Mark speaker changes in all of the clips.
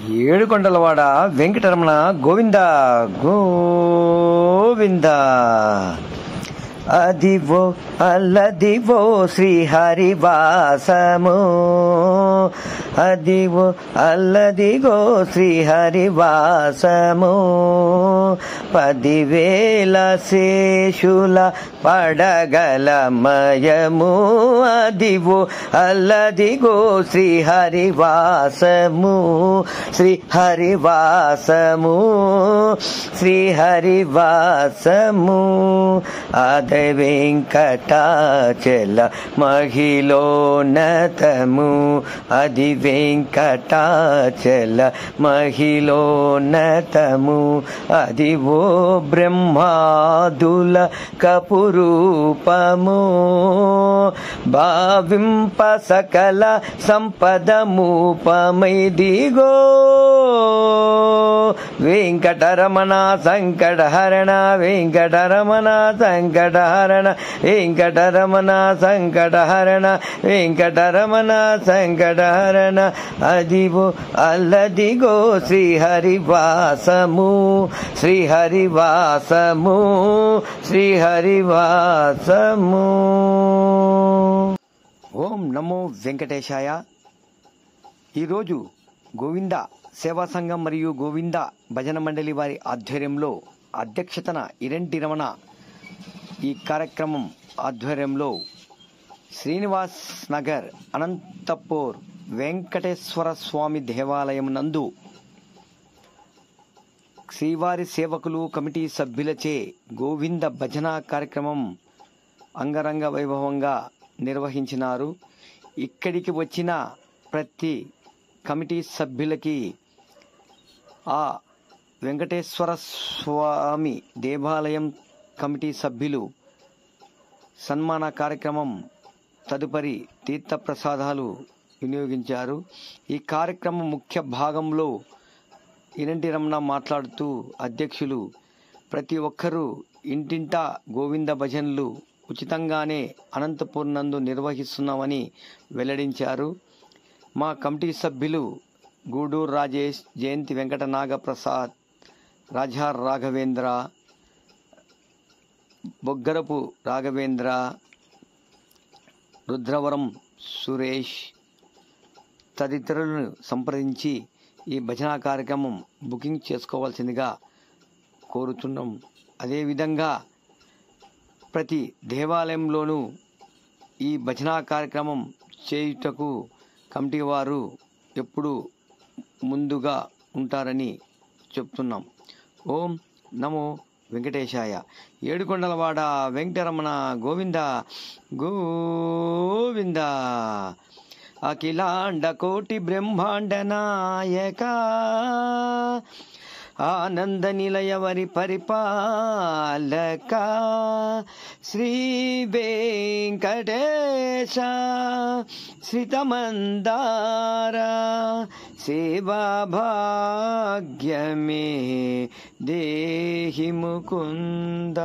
Speaker 1: ఏడుకొండలవాడ వెంకటరమణ గోవింద గోవింద. అదివో అల్లదివో శ్రీహరివాసము, అదివో అల్లదిగో శ్రీహరివాసము. 10,000 శేషుల పడగలమయము, అదివో అల్లదిగో శ్రీహరివాసము. శ్రీహరివాసము శ్రీహరివాసము. అద వెంకటాచల మహిళోన్నతము, అది వెంకటాచల మహిళోన్నతము. అది ఓ బ్రహ్మాదుల కపురూపము, భావింప సకల సంపదమూపమైదిగో. వెంకటరమణ సంకటహరణ, వెంకటరమణ సంకటహరణ, వెంకటరమణ సంకటహరణ, వెంకటరమణ సంకటహరణ. అదివో అల్లదిగో శ్రీహరివాసము, శ్రీహరివాసము శ్రీహరివాసము. ఓం నమో వెంకటేశాయ. ఈరోజు గోవింద సేవా సంఘం మరియు గోవింద భజన మండలి వారి ఆధ్వర్యంలో అధ్యక్షతన ఇరెంటి రమణ ఈ కార్యక్రమం ఆధ్వర్యంలో శ్రీనివాస్ నగర్ అనంతపూర్ వెంకటేశ్వర స్వామి దేవాలయం నందు శ్రీవారి సేవకులు కమిటీ సభ్యులచే గోవింద భజన కార్యక్రమం అంగరంగ వైభవంగా నిర్వహించినారు. ఇక్కడికి వచ్చిన ప్రతి కమిటీ సభ్యులకి ఆ వెంకటేశ్వర స్వామి దేవాలయం కమిటీ సభ్యులు సన్మాన కార్యక్రమం తదుపరి తీర్థప్రసాదాలు వినియోగించారు. ఈ కార్యక్రమం ముఖ్య భాగంలో ఇరెంటి రమణ మాట్లాడుతూ అధ్యక్షులు ప్రతి ఒక్కరూ ఇంటింటా గోవింద భజనలు ఉచితంగానే అనంతపూర్ నందు నిర్వహిస్తున్నామని వెల్లడించారు. మా కమిటీ సభ్యులు గూడూరు రాజేష్, జయంతి వెంకట నాగప్రసాద్, రాజా రాఘవేంద్ర, బొగ్గరపు రాఘవేంద్ర, రుద్రవరం సురేష్ తదితరులను సంప్రదించి ఈ భజన కార్యక్రమం బుకింగ్ చేసుకోవాల్సిందిగా కోరుతున్నాం. అదేవిధంగా ప్రతి దేవాలయంలోనూ ఈ భజన కార్యక్రమం చేయుటకు కమిటీ వారు ఎప్పుడు ముందుగా ఉంటారని చెప్తున్నాం. ఓం నమో వెంకటేశాయ. ఏడుకొండలవాడ వెంకటరమణ గోవింద గోవింద. అఖిలాండ కోటి బ్రహ్మాండ నాయక, ఆనంద నిలయవరి పరిపాలక, శ్రీ వెంకటేశ శ్రితమందార, సేవా భాగ్యమే దేహి ముకుంద.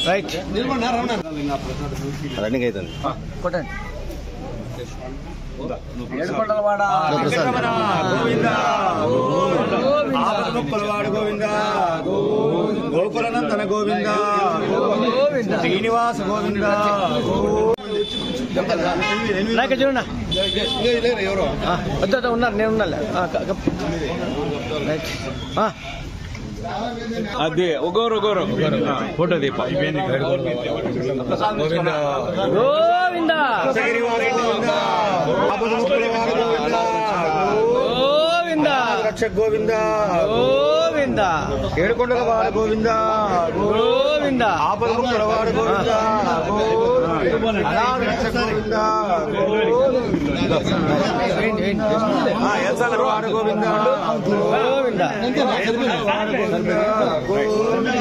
Speaker 1: రైట్
Speaker 2: రన్నింగ్ అవుతుంది
Speaker 1: కొట్టండి.
Speaker 3: ఏడుకొండలవాడ గోవింద గోకులనందన గోవింద శ్రీనివాస గోవింద
Speaker 1: నాకు చూడండి
Speaker 3: ఎవరు
Speaker 1: వద్ద ఉన్నారు, నేను ఉన్నా. రైట్
Speaker 4: అదే ఒకరు ఫోటో దీప
Speaker 1: గోవింద గోవింద
Speaker 3: రక్షక్ గోవింద
Speaker 1: గోవింద
Speaker 3: ఏడుకొండలవాడ గోవింద
Speaker 1: గోవింద
Speaker 3: ఆపదముక్కలవాడ గోవింద అనాథ రక్షక్ గోవింద ఎల్సాలవాడ గోవింద
Speaker 1: గోవింద
Speaker 3: గోవింద